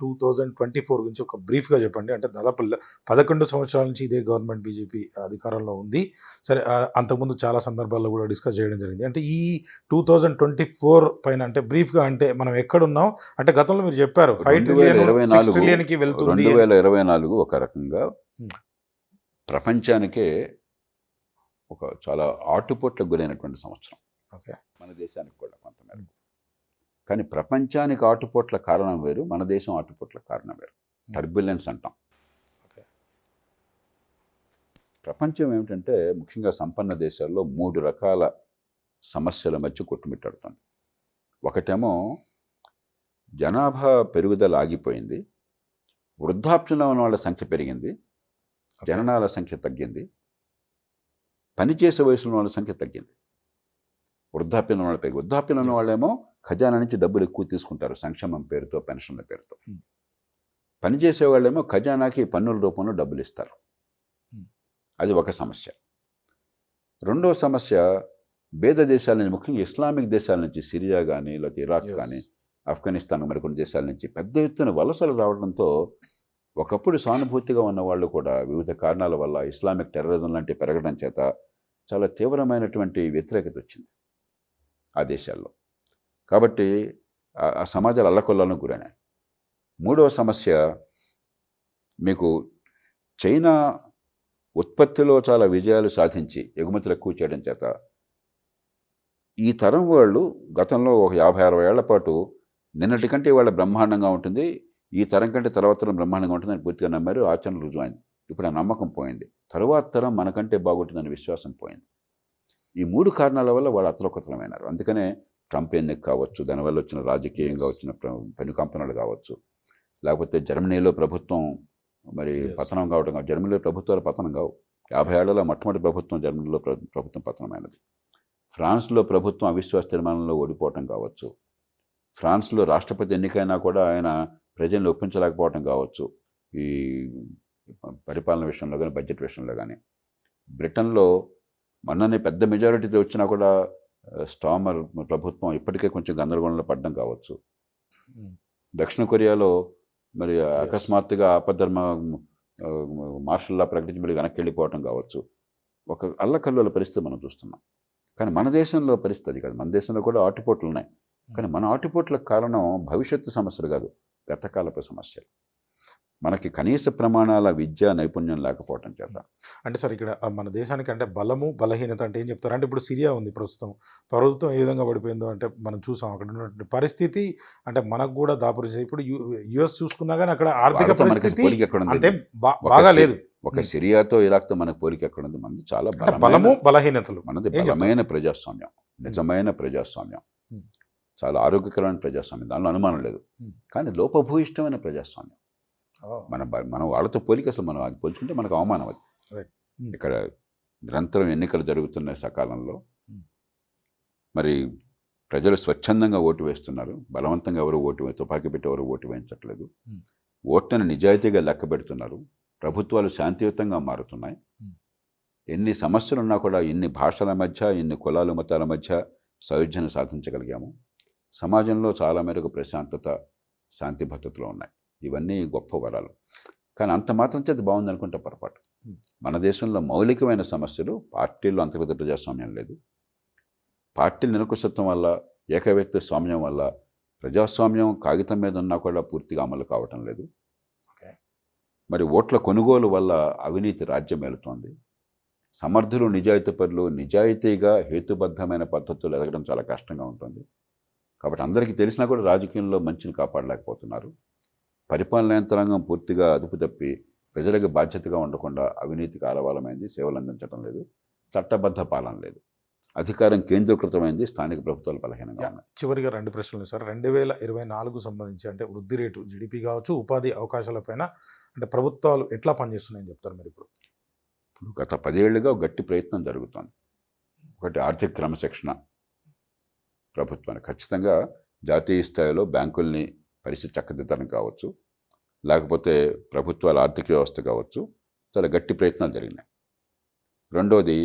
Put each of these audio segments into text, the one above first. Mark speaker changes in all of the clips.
Speaker 1: 2024 గురించి ఒక బ్రీఫ్గా చెప్పండి. అంటే దాదాపు 11 సంవత్సరాల నుంచి ఇదే గవర్నమెంట్ బీజేపీ అధికారంలో ఉంది. సరే అంతకుముందు చాలా సందర్భాల్లో కూడా డిస్కస్ చేయడం జరిగింది. అంటే ఈ 2024 పైన అంటే బ్రీఫ్గా అంటే మనం ఎక్కడున్నాం అంటే గతంలో మీరు చెప్పారు 5 ట్రిలియన్ 6 ట్రిలియన్కి వెళ్తుంది.
Speaker 2: 2024 ఒక రకంగా ప్రపంచానికే ఒక చాలా ఆటుపోట్లకు గురైనటువంటి సంవత్సరం.
Speaker 1: ఓకే,
Speaker 2: మన దేశానికి కూడా కొంతమేరకు. కానీ ప్రపంచానికి ఆటుపోట్ల కారణం వేరు, మన దేశం ఆటుపోట్ల కారణం వేరు. టర్బ్యులెన్స్ అంటాం.
Speaker 1: ఓకే,
Speaker 2: ప్రపంచం ఏమిటంటే ముఖ్యంగా సంపన్న దేశాల్లో 3 రకాల సమస్యల మధ్య కొట్టుమిట్టాడుతుంది. ఒకటేమో జనాభా పెరుగుదల ఆగిపోయింది, వృద్ధాప్యంలో ఉన్న వాళ్ళ సంఖ్య పెరిగింది, జననాల సంఖ్య తగ్గింది, పనిచేసే వయసులో వాళ్ళ సంఖ్య తగ్గింది. వృద్ధాప్యంలో వాళ్ళ పెరిగి వృద్ధాప్యంలో ఉన్న వాళ్ళేమో ఖజానా నుంచి డబ్బులు ఎక్కువ తీసుకుంటారు సంక్షేమం పేరుతో, పెన్షన్ల పేరుతో. పనిచేసే వాళ్ళేమో ఖజానాకి పన్నుల రూపంలో డబ్బులు ఇస్తారు. అది ఒక సమస్య. రెండో సమస్య పేద దేశాల నుంచి, ముఖ్యంగా ఇస్లామిక్ దేశాల నుంచి, సిరియా కానీ లేకపోతే ఇరాక్ కానీ ఆఫ్ఘనిస్తాన్ మరికొన్ని దేశాల నుంచి పెద్ద ఎత్తున వలసలు రావడంతో ఒకప్పుడు సానుభూతిగా ఉన్న వాళ్ళు కూడా వివిధ కారణాల వల్ల ఇస్లామిక్ టెర్రరిజం లాంటి పెరగడం చేత చాలా తీవ్రమైనటువంటి వ్యతిరేకత వచ్చింది ఆ దేశాల్లో. కాబట్టి ఆ సమాజాలు అల్లకొల్లాలకు గురైనాయి. మూడవ సమస్య మీకు చైనా ఉత్పత్తిలో చాలా విజయాలు సాధించి ఎగుమతులు ఎక్కువ చేయడం చేత ఈ తరం వాళ్ళు గతంలో ఒక 50-60 ఏళ్ల పాటు నిన్నటి కంటే వాళ్ళ బ్రహ్మాండంగా ఉంటుంది, ఈ తరం కంటే తర్వాత తరం బ్రహ్మాండంగా ఉంటుందని పూర్తిగా నమ్మారు. ఆచరణ రుజువైంది. ఇప్పుడు ఆ నమ్మకం పోయింది. తరువాత తరం మనకంటే బాగుంటుందని విశ్వాసం పోయింది. ఈ 3 కారణాల వల్ల వాళ్ళు అతలకుతలమైనారు. అందుకనే ట్రంప్ ఎన్నిక కావచ్చు, దానివల్ల వచ్చిన రాజకీయంగా వచ్చిన పెనుకంపనలు కావచ్చు, లేకపోతే జర్మనీలో ప్రభుత్వం మరి పతనం కావడం కావచ్చు. జర్మనీలో ప్రభుత్వాలు పతనం కావు. 50 ఏళ్లలో మొట్టమొదటి ప్రభుత్వం జర్మనీలో ప్రభుత్వం పతనమైనది. ఫ్రాన్స్లో ప్రభుత్వం అవిశ్వాస తీర్మానంలో ఓడిపోవటం కావచ్చు. ఫ్రాన్స్లో రాష్ట్రపతి ఎన్నికైనా కూడా ఆయన ప్రజల్ని ఒప్పించలేకపోవటం కావచ్చు, ఈ పరిపాలన విషయంలో కానీ బడ్జెట్ విషయంలో కానీ. బ్రిటన్లో మొన్ననే పెద్ద మెజారిటీతో వచ్చినా కూడా స్టామర్ ప్రభుత్వం ఇప్పటికే కొంచెం గందరగోళంలో పడడం కావచ్చు. దక్షిణ కొరియాలో మరి అకస్మాత్తుగా ఆపద్ధర్మ మార్షల్లా ప్రకటించి మళ్ళీ వెనక్కి వెళ్ళిపోవటం కావచ్చు. ఒక అల్లకల్లోల పరిస్థితి మనం చూస్తున్నాం. కానీ మన దేశంలో పరిస్థితి కాదు. మన దేశంలో కూడా ఆటుపోట్లు ఉన్నాయి. కానీ మన ఆటుపోట్లకు కారణం భవిష్యత్తు సమస్యలు కాదు, గతకాలపు సమస్యలు. మనకి కనీస ప్రమాణాల విద్యా నైపుణ్యం లేకపోవటం చేత.
Speaker 1: అంటే సార్ ఇక్కడ మన దేశానికి అంటే బలము బలహీనత అంటే ఏం చెప్తారు? అంటే ఇప్పుడు సిరియా ఉంది, ప్రభుత్వం ఏ విధంగా పడిపోయిందో అంటే మనం చూసాం. అక్కడ ఉన్నటువంటి పరిస్థితి అంటే మనకు కూడా దాపురించింది. ఇప్పుడు యుఎస్ చూసుకున్నా కానీ అక్కడ ఆర్థిక పరిస్థితి అంతే బాగా లేదు.
Speaker 2: ఒక సిరియాతో ఇరాక్తో మనకు పోలిక ఎక్కడ ఉంది? మనది చాలా
Speaker 1: బలము బలహీనతలు.
Speaker 2: మనది బలమైన ప్రజాస్వామ్యం, నిజమైన ప్రజాస్వామ్యం, చాలా ఆరోగ్యకరమైన ప్రజాస్వామ్యం, దానిలో అనుమానం లేదు. కానీ లోపభూయిష్టమైన ప్రజాస్వామ్యం. మనం వాళ్ళతో పోలిక అసలు మనం అది పోల్చుకుంటే మనకు అవమానం. అది ఇక్కడ నిరంతరం ఎన్నికలు జరుగుతున్న సకాలంలో మరి ప్రజలు స్వచ్ఛందంగా ఓటు వేస్తున్నారు. బలవంతంగా ఎవరు తుపాకీ పెట్టి ఎవరు ఓటు వేయించట్లేదు. ఓట్లను నిజాయితీగా లెక్క పెడుతున్నారు. ప్రభుత్వాలు శాంతియుతంగా మారుతున్నాయి. ఎన్ని సమస్యలు ఉన్నా కూడా ఎన్ని భాషల మధ్య, ఎన్ని కులాల మతాల మధ్య సౌజన్యం సాధించగలిగాము. సమాజంలో చాలా మేరకు ప్రశాంతత, శాంతి భద్రతలు ఉన్నాయి. ఇవన్నీ గొప్ప వరాలు. కానీ అంత మాత్రం చేతి బాగుంది అనుకుంటే పొరపాటు. మన దేశంలో మౌలికమైన సమస్యలు, పార్టీల్లో అంతర్గత ప్రజాస్వామ్యం లేదు. పార్టీల నిరంకుశత్వం వల్ల, ఏకవ్యక్తి స్వామ్యం వల్ల ప్రజాస్వామ్యం కాగితం మీద ఉన్నా కూడా పూర్తిగా అమలు కావటం లేదు. మరి ఓట్ల కొనుగోలు వల్ల అవినీతి రాజ్యం ఏలుతోంది. సమర్థులు, నిజాయితీ పరులు నిజాయితీగా హేతుబద్ధమైన పద్ధతులు ఎదగడం చాలా కష్టంగా ఉంటుంది. కాబట్టి అందరికీ తెలిసినా కూడా రాజకీయంలో మంచిని కాపాడలేకపోతున్నారు. పరిపాలన యంత్రాంగం పూర్తిగా అదుపు తప్పి ప్రజలకు బాధ్యతగా ఉండకుండా అవినీతికి ఆలవాలమైంది, సేవలు అందించడం లేదు, చట్టబద్ధ పాలన లేదు, అధికారం కేంద్రీకృతమైంది, స్థానిక ప్రభుత్వాలు బలహీనంగా ఉన్నాయి.
Speaker 1: చివరిగా 2 ప్రశ్నలు సార్. 2024 సంబంధించి అంటే వృద్ధి రేటు, జీడిపి కావచ్చు, ఉపాధి అవకాశాలపైన అంటే ప్రభుత్వాలు ఎట్లా పనిచేస్తున్నాయని చెప్తారు మీరు? ఇప్పుడు
Speaker 2: గత 10 ఏళ్లుగా గట్టి ప్రయత్నం జరుగుతుంది. ఒకటి ఆర్థిక క్రమశిక్షణ. ప్రభుత్వాన్ని ఖచ్చితంగా జాతీయ స్థాయిలో బ్యాంకుల్ని పరిస్థితి చక్కదిద్దడం కావచ్చు, లేకపోతే ప్రభుత్వాల ఆర్థిక వ్యవస్థ కావచ్చు, చాలా గట్టి ప్రయత్నాలు జరిగినాయి. రెండోది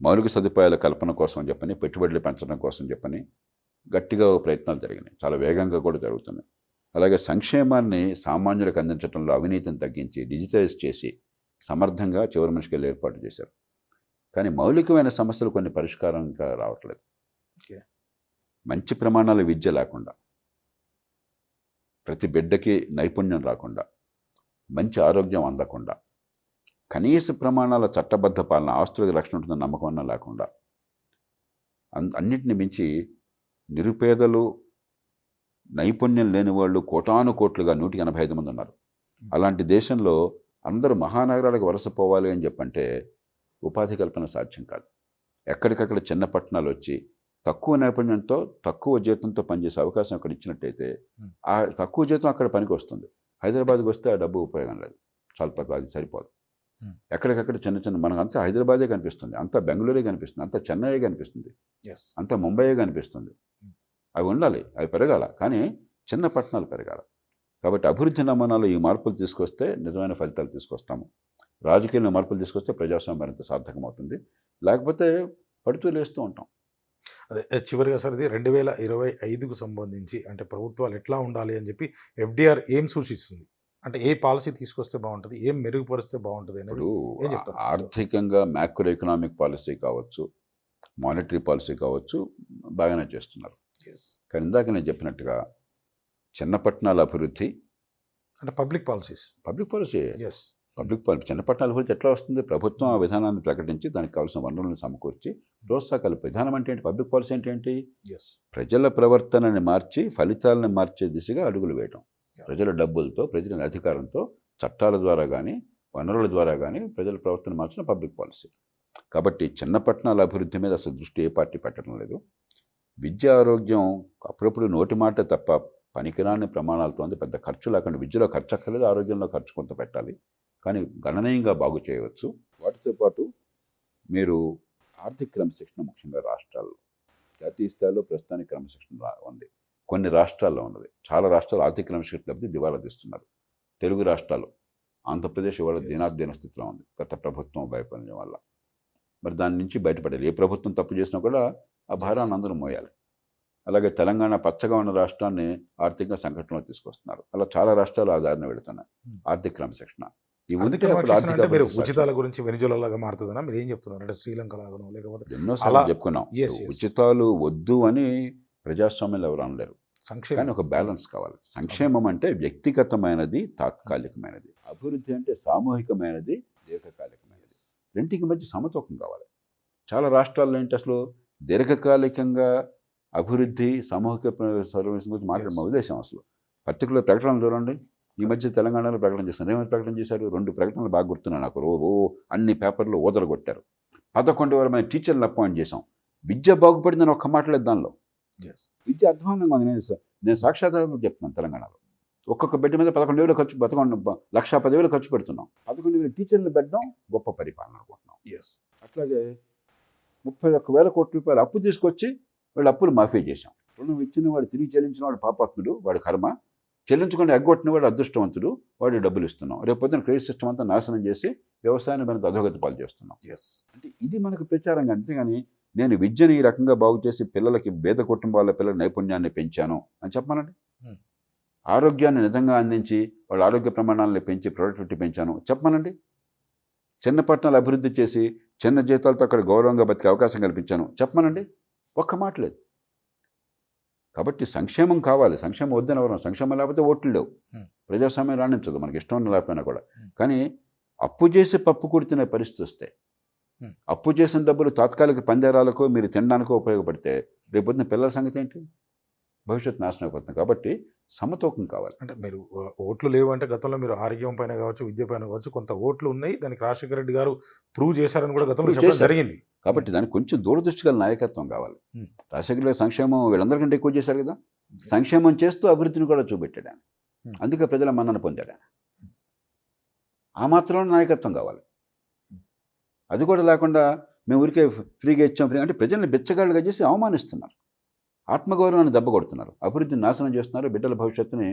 Speaker 2: మౌలిక సదుపాయాల కల్పన కోసం చెప్పని, పెట్టుబడులు పెంచడం కోసం చెప్పని గట్టిగా ప్రయత్నాలు జరిగినాయి. చాలా వేగంగా కూడా జరుగుతున్నాయి. అలాగే సంక్షేమాన్ని సామాన్యులకు అందించడంలో అవినీతిని తగ్గించి డిజిటలైజ్ చేసి సమర్థంగా చివరి మనిషికి వెళ్ళి ఏర్పాటు చేశారు. కానీ మౌలికమైన సమస్యలు కొన్ని పరిష్కారం ఇంకా రావట్లేదు.
Speaker 1: ఓకే.
Speaker 2: మంచి ప్రమాణాల విద్య లేకుండా, ప్రతి బిడ్డకి నైపుణ్యం రాకుండా, మంచి ఆరోగ్యం అందకుండా, కనీస ప్రమాణాల చట్టబద్ధ పాలన, ఆస్తులకు రక్షణ ఉంటుందని నమ్మకం అన్నా లేకుండా, అన్నిటిని మించి నిరుపేదలు, నైపుణ్యం లేని వాళ్ళు కోటాను కోట్లుగా 185 మంది ఉన్నారు. అలాంటి దేశంలో అందరూ మహానగరాలకు వలసపోవాలి అని చెప్పంటే ఉపాధి కల్పన సాధ్యం కాదు. ఎక్కడికక్కడ చిన్న పట్టణాలు వచ్చి తక్కువ నైపుణ్యంతో తక్కువ జీతంతో పనిచేసే అవకాశం అక్కడ ఇచ్చినట్టయితే ఆ తక్కువ జీతం అక్కడ పనికి వస్తుంది. హైదరాబాద్కి వస్తే ఆ డబ్బు ఉపయోగం లేదు, చాలా తక్కువ, అది సరిపోదు. ఎక్కడికక్కడ చిన్న చిన్న, మనకు అంతా హైదరాబాదే కనిపిస్తుంది, అంతా బెంగళూరే కనిపిస్తుంది, అంతా చెన్నై కనిపిస్తుంది, అంతా ముంబైయే కనిపిస్తుంది. అవి ఉండాలి, అవి పెరగాల, కానీ చిన్న పట్టణాలు పెరగాల. కాబట్టి అభివృద్ధి నమూనాలో ఈ మార్పులు తీసుకొస్తే నిజమైన ఫలితాలు తీసుకొస్తాము. రాజకీయంలో మార్పులు తీసుకొస్తే ప్రజాస్వామ్యం మరింత సార్థకమవుతుంది. లేకపోతే పడుతూ లేస్తూ ఉంటాం.
Speaker 1: అదే చివరిగా సార్, ఇది 2025కు సంబంధించి అంటే ప్రభుత్వాలు ఎట్లా ఉండాలి అని చెప్పి ఎఫ్డిఆర్ ఏం సూచిస్తుంది? అంటే ఏ పాలసీ తీసుకొస్తే బాగుంటుంది, ఏం మెరుగుపరిస్తే బాగుంటుంది అనేది
Speaker 2: ఇప్పుడు
Speaker 1: ఏం చెప్తారు?
Speaker 2: ఆర్థికంగా మ్యాక్రో ఎకనామిక్ పాలసీ కావచ్చు, మానిటరీ పాలసీ కావచ్చు, బాగానే చేస్తున్నారు. కానీ ఇందాక నేను చెప్పినట్టుగా చిన్న పట్టణాల అభివృద్ధి
Speaker 1: అంటే public policies,
Speaker 2: public policy,
Speaker 1: yes,
Speaker 2: public policy, చిన్న పట్టణాల అభివృద్ధి ఎట్లా వస్తుంది? ప్రభుత్వం ఆ విధానాన్ని ప్రకటించి దానికి కావాల్సిన వనరులను సమకూర్చి ప్రోత్సాహకాలు. విధానం అంటే ఏంటి? పబ్లిక్ పాలసీ అంటే ఏంటి?
Speaker 1: ఎస్,
Speaker 2: ప్రజల ప్రవర్తనని మార్చి ఫలితాలను మార్చే దిశగా అడుగులు వేయటం. ప్రజల డబ్బులతో, ప్రజల అధికారంతో, చట్టాల ద్వారా కానీ వనరుల ద్వారా కానీ ప్రజల ప్రవర్తన మార్చిన పబ్లిక్ పాలసీ. కాబట్టి చిన్న పట్టణాల అభివృద్ధి మీద అసలు దృష్టి ఏ పార్టీ పెట్టడం లేదు. విద్య, ఆరోగ్యం అప్పుడప్పుడు నోటి మాట తప్ప పనికిరాని ప్రమాణాలతో ఉంది. పెద్ద ఖర్చు లేకుండా విద్యలో ఖర్చు అక్కర్లేదు, ఆరోగ్యంలో ఖర్చు కొంత పెట్టాలి, కానీ గణనీయంగా బాగు చేయవచ్చు. వాటితో పాటు మీరు ఆర్థిక క్రమశిక్షణ, ముఖ్యంగా రాష్ట్రాల్లో, జాతీయ స్థాయిలో ప్రస్తుతానికి క్రమశిక్షణ ఉంది, కొన్ని రాష్ట్రాల్లో ఉన్నది. చాలా రాష్ట్రాలు ఆర్థిక క్రమశిక్షణ తప్పి దివాలా తీస్తున్నారు. తెలుగు రాష్ట్రాలు, ఆంధ్రప్రదేశ్ ఇవాళ దీనాధీన స్థితిలో ఉంది గత ప్రభుత్వం వైఫల్యం వల్ల. మరి దాని నుంచి బయటపడాలి. ఏ ప్రభుత్వం తప్పు చేసినా కూడా ఆ భారాన్ని అందరూ మోయాలి. అలాగే తెలంగాణ పచ్చగా ఉన్న రాష్ట్రాన్ని ఆర్థికంగా సంకటంలో తీసుకొస్తున్నారు. అలా చాలా రాష్ట్రాలు ఆ దారిన వెళుతున్నాయి. ఆర్థిక క్రమశిక్షణ
Speaker 1: అంటే మీరు ఉచితాల గురించి వెనిజులాగా మారుతుందన్నా మీరు ఏం చెప్తున్నారు? అంటే శ్రీలంక లాగానో లేకపోతే
Speaker 2: ఎన్నోసార్లు చెప్పుకున్నాం, ఉచితాలు వద్దు అని ప్రజాస్వామ్యంలో ఎవరు అనలేరు. కానీ ఒక బ్యాలెన్స్ కావాలి. సంక్షేమం అంటే వ్యక్తిగతమైనది, తాత్కాలికమైనది. అభివృద్ధి అంటే సామూహికమైనది, దీర్ఘకాలికమైనది. రెంటికి మధ్య సమతూకం కావాలి. చాలా రాష్ట్రాల్లో ఏంటి అసలు దీర్ఘకాలికంగా అభివృద్ధి, సామూహిక సర్వీస్ గురించి మాట్లాడే మా ఉద్దేశం అసలు. పర్టికులర్ ప్రకటనలు చూడండి, ఈ మధ్య తెలంగాణలో ప్రకటన చేస్తున్నారు. ఏమైనా ప్రకటన చేశారు? 2 ప్రకటనలు బాగా గుర్తున్నాయి నాకు. అన్ని పేపర్లు ఓదరగొట్టారు. 11,000 మంది టీచర్లను అపాయింట్ చేశాం. విద్య బాగుపడిందని ఒక్క మాట్లాడలేదు దానిలో. విద్య అధ్వానంగా ఉంది. నేను సాక్షాత్కారం చెప్తున్నాను. తెలంగాణలో ఒక్కొక్క బిడ్డ మీద 11,000 ఖర్చు, 1,10,000 ఖర్చు పెడుతున్నాం. 11,000 టీచర్లు పెట్టడం గొప్ప పరిపాలన అనుకుంటున్నాం. అట్లాగే 31,000 కోట్ల రూపాయలు అప్పు తీసుకొచ్చి వాళ్ళు అప్పులు మాఫీ చేశాం. రుణం ఇచ్చిన వాడు తిరిగి చెల్లించిన వాడు పాపాత్ముడు, వాడి కర్మ. చెల్లించుకుంటే ఎగ్గొట్టిన వాడు అదృష్టవంతుడు, వాడి డబ్బులు ఇస్తున్నాం. రేపు పొద్దున క్రెడిట్ సిస్టమ్ అంతా నాశనం చేసి వ్యవసాయాన్ని మనకు అధోగతి పాలు చేస్తున్నాం. అంటే ఇది మనకు ప్రచారంగా. అంతేగాని నేను విద్యను ఈ రకంగా బాగు చేసి పిల్లలకి, పేద కుటుంబాల పిల్లల నైపుణ్యాన్ని పెంచాను అని చెప్పానండి. ఆరోగ్యాన్ని నిజంగా అందించి వాళ్ళ ఆరోగ్య ప్రమాణాలను పెంచి ప్రొడక్టివిటీ పెంచాను చెప్పానండి. చిన్న పట్టణాలు అభివృద్ధి చేసి చిన్న జీతాలతో అక్కడ గౌరవంగా బతికే అవకాశం కల్పించాను చెప్పానండి. ఒక్క మాట లేదు. కాబట్టి సంక్షేమం కావాలి. సంక్షేమం వద్దని ఎవరు, సంక్షేమం లేకపోతే ఓట్లు లేవు, ప్రజాస్వామ్యం రాణించదు, మనకి ఇష్టం లేకపోయినా కూడా. కానీ అప్పు చేసి పప్పు కుడితినే పరిస్థితి వస్తే, అప్పు చేసిన డబ్బులు తాత్కాలిక పందేరాలకో మీరు తినడానికో ఉపయోగపడితే రేపొద్దున పిల్లల సంగతి ఏంటి? భవిష్యత్తు నాశనం అయిపోతుంది. కాబట్టి సమతూకం కావాలి.
Speaker 1: అంటే మీరు ఓట్లు లేవు అంటే గతంలో మీరు ఆరోగ్యం పైన కావచ్చు, విద్య పైన కావచ్చు కొంత ఓట్లు ఉన్నాయి, దానికి రాజశేఖర రెడ్డి గారు ప్రూవ్ చేశారని కూడా గతంలో చెప్పడం జరిగింది.
Speaker 2: కాబట్టి దానికి కొంచెం దూరదృష్టి గల నాయకత్వం కావాలి. రాజశేఖర రెడ్డి సంక్షేమం వీళ్ళందరికంటే ఎక్కువ చేశారు కదా. సంక్షేమం చేస్తూ అభివృద్ధిని కూడా చూపెట్టాడు ఆయన. అందుకే ప్రజల మన్నన పొందాడు ఆయన. ఆ మాత్రం నాయకత్వం కావాలి. అది కూడా లేకుండా మేము ఊరికే ఫ్రీగా ఇచ్చాం, ఫ్రీ అంటే ప్రజల్ని బిచ్చగాళ్ళుగా చేసి అవమానిస్తున్నారు, ఆత్మగౌరవాన్ని దెబ్బ కొడుతున్నారు, అభివృద్ధిని నాశనం చేస్తున్నారు, బిడ్డల భవిష్యత్తుని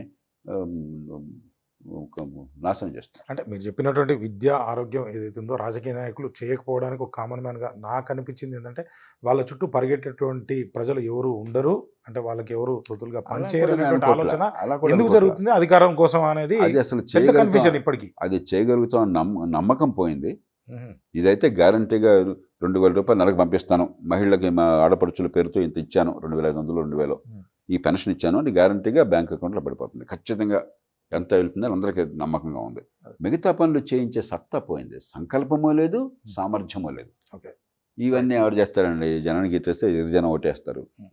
Speaker 2: నాశనం చేస్తున్నారు.
Speaker 1: అంటే మీరు చెప్పినటువంటి విద్య, ఆరోగ్యం ఏదైతే ఉందో రాజకీయ నాయకులు చేయకపోవడానికి ఒక కామన్ మ్యాన్‌గా నాకు అనిపించింది ఏందంటే, వాళ్ళ చుట్టూ పరిగెట్టేటువంటి ప్రజలు ఎవరు ఉండరు. అంటే వాళ్ళకి ఎవరు తొత్తులుగా
Speaker 2: అలా
Speaker 1: పనిచేయరు
Speaker 2: కూడా నేను
Speaker 1: అనేటువంటి
Speaker 2: అనుకోవట్లే.
Speaker 1: ఆలోచన
Speaker 2: అలా కూడా
Speaker 1: ఎందుకు
Speaker 2: అనుకోవట్లే.
Speaker 1: జరుగుతుంది? అధికారం కోసం అనేది
Speaker 2: అది అసలు
Speaker 1: పెద్ద
Speaker 2: చేయగలుగుతాం,
Speaker 1: కన్ఫ్యూజన్ ఇప్పటికి.
Speaker 2: అది చేయగలుగుతాం అన్న నమ్మకం పోయింది.
Speaker 1: హుహు.
Speaker 2: ఇదైతే గ్యారంటీగా ₹2,000 నెలకు పంపిస్తాను, మహిళలకి మా ఆడపడుచుల పేరుతో ఇంత ఇచ్చాను, 2,500 2,000
Speaker 1: హ్మ్.
Speaker 2: ఈ పెన్షన్ ఇచ్చాను అని గ్యారంటీగా బ్యాంక్ అకౌంట్లో పడిపోతుంది. ఖచ్చితంగా ఎంత వెళ్తుందని అందరికీ నమ్మకంగా ఉంది. మిగతా పనులు చేయించే సత్తా పోయింది. సంకల్పమూ లేదు, సామర్థ్యమూ లేదు.
Speaker 1: ఓకే.
Speaker 2: ఇవన్నీ ఎవరు చేస్తారండి? జనానికి ఇట్టేస్తే జనం ఓటేస్తారు.
Speaker 1: Hmm.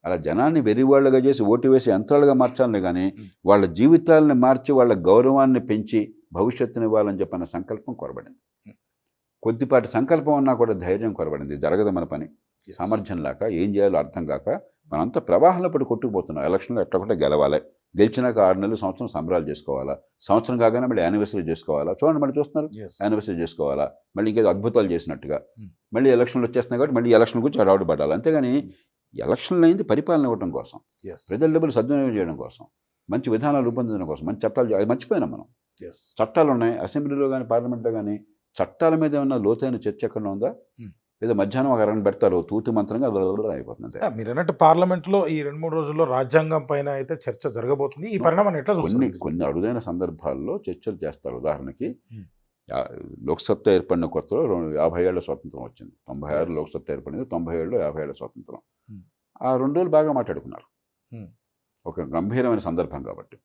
Speaker 2: అలా జనాన్ని వెర్రివాళ్ళగా చేసి ఓటు వేసి యంత్రాలుగా మార్చాలని కానీ
Speaker 1: Hmm.
Speaker 2: వాళ్ళ జీవితాలను మార్చి వాళ్ళ గౌరవాన్ని పెంచి భవిష్యత్తుని ఇవ్వాలని చెప్పిన సంకల్పం కొరబడింది.
Speaker 1: Hmm.
Speaker 2: కొద్దిపాటి సంకల్పం ఉన్నా కూడా ధైర్యం కొరబడింది. జరగదు మన పని.
Speaker 1: Yes.
Speaker 2: సామర్థ్యం లేక ఏం చేయాలో అర్థం కాక మనంతా ప్రవాహంలో పడి కొట్టుకుపోతున్నాం. ఎలక్షన్లో ఎట్టొకటే గెలవాలి, గెలిచినాక 6 నెలలు సంవత్సరం సంబరాలు చేసుకోవాలా, సంవత్సరం కాగానే మళ్ళీ యానివర్సరీ చేసుకోవాలా. చూడండి మళ్ళీ చూస్తున్నారు,
Speaker 1: Yes.
Speaker 2: యానివర్సరీ చేసుకోవాలా, మళ్ళీ ఇంకేదో అద్భుతాలు చేసినట్టుగా.
Speaker 1: Hmm.
Speaker 2: మళ్ళీ ఎలక్షన్లు వచ్చేస్తున్నాయి కాబట్టి మళ్ళీ ఎలక్షన్ గురించి అడవాడు పడాలి. అంతేగాని ఎలక్షన్లు అయింది పరిపాలన ఇవ్వడం కోసం,
Speaker 1: Yes.
Speaker 2: ప్రజల డబ్బులు సద్వినియోగం చేయడం కోసం, మంచి విధానాలు రూపొందించడం కోసం, మంచి చట్టాలు అది మర్చిపోయినాం మనం.
Speaker 1: Yes.
Speaker 2: చట్టాలు ఉన్నాయి అసెంబ్లీలో కానీ పార్లమెంట్లో కానీ, చట్టాల మీద ఏమన్నా లోతైన చర్చ ఎక్కడ ఉందా?
Speaker 1: Hmm.
Speaker 2: లేదా మధ్యాహ్నం ఒక అరగంట పెడతారు, తూతు మంత్రంగా అది అయిపోతుంది.
Speaker 1: మీరు అన్నట్టు పార్లమెంట్లో ఈ 2-3 రోజుల్లో రాజ్యాంగం పైన అయితే చర్చ జరగబోతుంది. ఈ పరిణామాన్ని ఎట్లా చూస్తారు?
Speaker 2: కొన్ని అరుదైన సందర్భాల్లో చర్చలు చేస్తారు. ఉదాహరణకి
Speaker 1: Hmm.
Speaker 2: లోక్సత్తా ఏర్పడిన కొత్తలో 50 ఏళ్ల స్వాతంత్రం వచ్చింది. 96 లోక్సత్తా ఏర్పడింది, 97లో 50 ఏళ్ల స్వాతంత్రం.
Speaker 1: Hmm.
Speaker 2: ఆ 2 రోజులు బాగా మాట్లాడుకున్నారు.
Speaker 1: Hmm.
Speaker 2: ఒక గంభీరమైన సందర్భం కాబట్టి.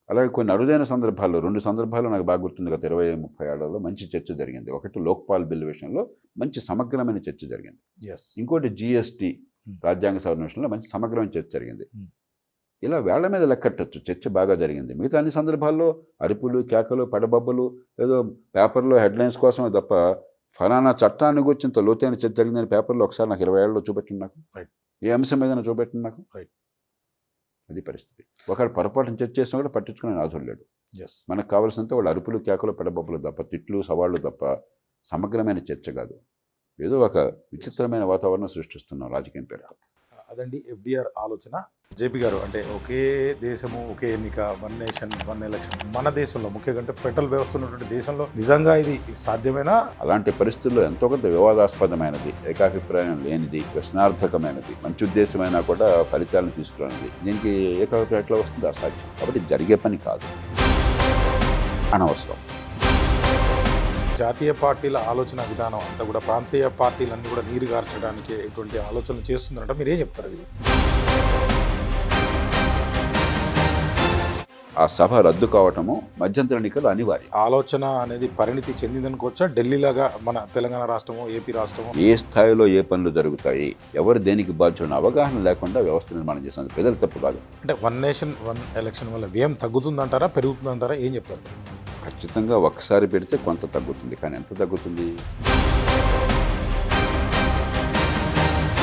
Speaker 2: అలాగే కొన్ని అరుదైన సందర్భాల్లో 2 సందర్భాల్లో నాకు బాగా గుర్తుంది. గత 20-30 ఏళ్లలో మంచి చర్చ జరిగింది. ఒకటి లోక్పాల్ బిల్ విషయంలో మంచి సమగ్రమైన చర్చ జరిగింది.
Speaker 1: Yes.
Speaker 2: ఇంకోటి జీఎస్టీ
Speaker 1: Hmm.
Speaker 2: రాజ్యాంగ సవరణ విషయంలో మంచి సమగ్రమైన చర్చ జరిగింది.
Speaker 1: Hmm.
Speaker 2: ఇలా వేళ్ల మీద లెక్కట్టచ్చు, చర్చ బాగా జరిగింది. మిగతా అన్ని సందర్భాల్లో అరుపులు, కేకలు, పడబబ్బలు, ఏదో పేపర్లో హెడ్లైన్స్ కోసమే తప్ప ఫలానా చట్టాన్ని గురించి ఇంత లోతైన చర్చ జరిగిందని పేపర్లో ఒకసారి నాకు 20 ఏళ్ళలో చూపెట్టింది. నాకు
Speaker 1: Right.
Speaker 2: ఏ అంశం మీద చూపెట్టింది నాకు.
Speaker 1: Right.
Speaker 2: అది పరిస్థితి. ఒకవేళ పొరపాటున చర్చ చేసినా కూడా పట్టించుకునే నాథుడు లేడు.
Speaker 1: Yes.
Speaker 2: మనకు కావాల్సినంత వాళ్ళు అరుపులు, కేకలు, పెడబొబ్బలు తప్ప, తిట్లు, సవాళ్ళు తప్ప సమగ్రమైన చర్చ కాదు. ఏదో ఒక విచిత్రమైన వాతావరణం సృష్టిస్తున్నాం రాజకీయం పేరు.
Speaker 1: అదండి FDR ఆలోచన. జేపీ గారు, అంటే ఒకే దేశము ఒకే ఎన్నిక, 1 నేషన్ 1 ఎలక్షన్ మన దేశంలో ముఖ్యంగా ఫెడరల్ వ్యవస్థ ఉన్నటువంటి దేశంలో నిజంగా ఇది సాధ్యమేనా?
Speaker 2: అలాంటి పరిస్థితుల్లో ఎంతో కొంత వివాదాస్పదమైనది, ఏకాభిప్రాయం లేనిది, ప్రశ్నార్థకమైనది, మంచి ఉద్దేశమైనా కూడా ఫలితాలను తీసుకురానిది, దీనికి ఏకాభిప్రాయం ఎట్లా వస్తుంది? అసాధ్యం. కాబట్టి జరిగే పని కాదు, అనవసరం.
Speaker 1: జాతీయ పార్టీల ఆలోచన విధానం అంతా కూడా ప్రాంతీయ పార్టీలన్నీ కూడా నీరు గార్చడానికి ఎటువంటి ఆలోచనలు చేస్తుందంట. మీరు ఏం చెప్తారు? ఇది
Speaker 2: ఆ సభ రద్దు కావటము మధ్యంతర ఎన్నికలు అనివార్యం.
Speaker 1: ఆలోచన అనేది పరిణితి చెందిందనుకోవచ్చా? ఢిల్లీలాగా మన తెలంగాణ రాష్ట్రము, ఏపీ రాష్ట్రము
Speaker 2: ఏ స్థాయిలో ఏ పనులు జరుగుతాయి, ఎవరు దేనికి బాధ్యులను అవగాహన లేకుండా వ్యవస్థ నిర్మాణం చేస్తుంది. ప్రజలు తప్పు కాదు.
Speaker 1: అంటే 1 నేషన్ 1 ఎలక్షన్ వల్ల వ్యయం తగ్గుతుందంటారా, పెరుగుతుందంటారా? ఏం చెప్తారు?
Speaker 2: ఖచ్చితంగా ఒక్కసారి పెడితే కొంత తగ్గుతుంది, కానీ ఎంత తగ్గుతుంది?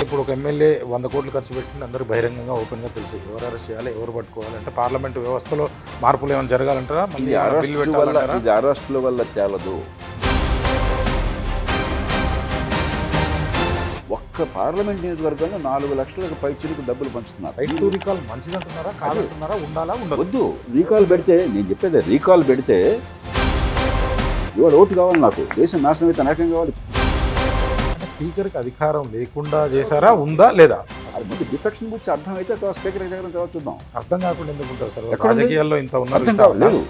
Speaker 1: ఇప్పుడు ఒక ఎమ్మెల్యే 100 కోట్లు ఖర్చు పెట్టింది అందరూ బహిరంగంగా ఓపెన్గా తెలుసు. ఎవరు అరెస్ట్ చేయాలి, ఎవరు పట్టుకోవాలి, అంటే పార్లమెంటు వ్యవస్థలో మార్పులు ఏమైనా జరగాలంటారా? మళ్ళీ
Speaker 2: ఇది
Speaker 1: ఏమైనా బిల్లు పెట్టాలంటారా?
Speaker 2: ఇది అరెస్టుల వల్ల తేలదు. ఒక్క పార్లమెంట్ నియోజకవర్గంలో 4 లక్షలకు పైచిలకు డబ్బులు పంచుతున్నారు.
Speaker 1: రైట్ టు రీకాల్ మంచిదంటున్నారా, కాదంటున్నారా, ఉండాలా ఉండదు?
Speaker 2: వద్దు. రీకాల్ పెడితే, నేను చెప్పేది రీకాల్ పెడితే ఇవాళ ఓటు కావాలి, నాకు దేశం నాశనం అయితే నాకేం కావాలి?
Speaker 1: అంటే స్పీకర్కి అధికారం లేకుండా చేశారా, ఉందా లేదా?
Speaker 2: అది డిఫెక్షన్ గురించి అర్థం అయితే స్పీకర్ దగ్గర తర్వాత చూద్దాం.
Speaker 1: అర్థం కాకుండా ఎందుకు ఉంటారు సార్?
Speaker 2: ఎక్కడ ఉంది?
Speaker 1: రాజకీయాల్లో ఇంత ఉన్నారు,
Speaker 2: అర్థం
Speaker 1: ఇంత
Speaker 2: కావట్లేదు.